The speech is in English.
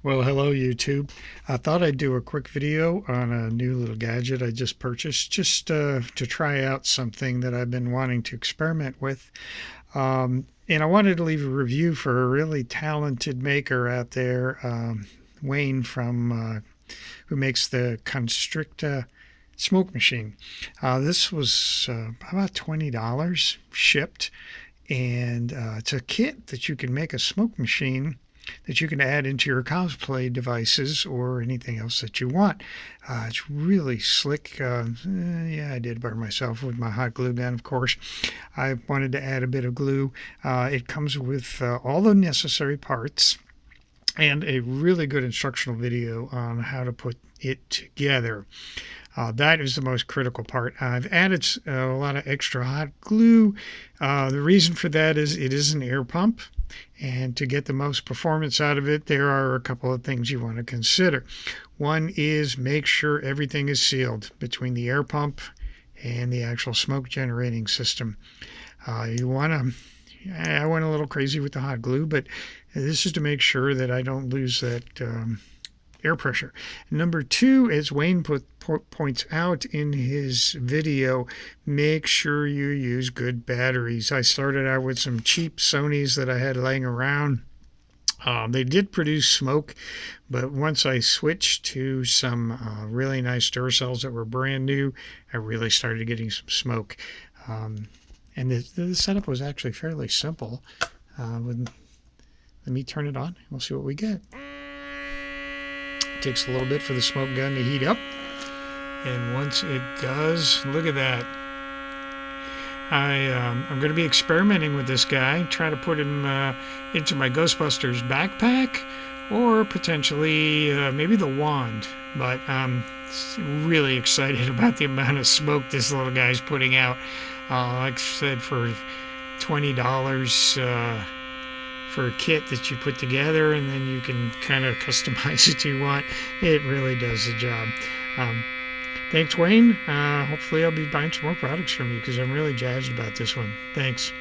Well, hello YouTube. I thought I'd do a quick video on a new little gadget I just purchased, just to try out something that I've been wanting to experiment with. And I wanted to leave a review for a really talented maker out there, Wayne who makes the Constricta smoke machine. This was about $20 shipped, and it's a kit that you can make a smoke machine that you can add into your cosplay devices or anything else that you want. It's really slick. Yeah, I did it by myself with my hot glue gun, of course. I wanted to add a bit of glue. It comes with all the necessary parts and a really good instructional video on how to put it together. That is the most critical part. I've added a lot of extra hot glue. The reason for that is it is an air pump, and to get the most performance out of it, there are a couple of things you want to consider. One is make sure everything is sealed between the air pump and the actual smoke generating system. You want to I went a little crazy with the hot glue, but this is to make sure that I don't lose that air pressure. Number two, as Wayne points out in his video, make sure you use good batteries. I started out with some cheap Sonys that I had laying around. They did produce smoke, but once I switched to some really nice Duracells that were brand new, I really started getting some smoke. And the setup was actually fairly simple. Let me turn it on. We'll see what we get. It takes a little bit for the smoke gun to heat up. And once it does, look at that. I'm going to be experimenting with this guy, try to put him into my Ghostbusters backpack, or potentially maybe the wand. But I'm really excited about the amount of smoke this little guy's putting out. Like I said, for $20 for a kit that you put together, and then you can kind of customize it to you want. It really does the job. Thanks, Wayne. Hopefully I'll be buying some more products from you because I'm really jazzed about this one. Thanks.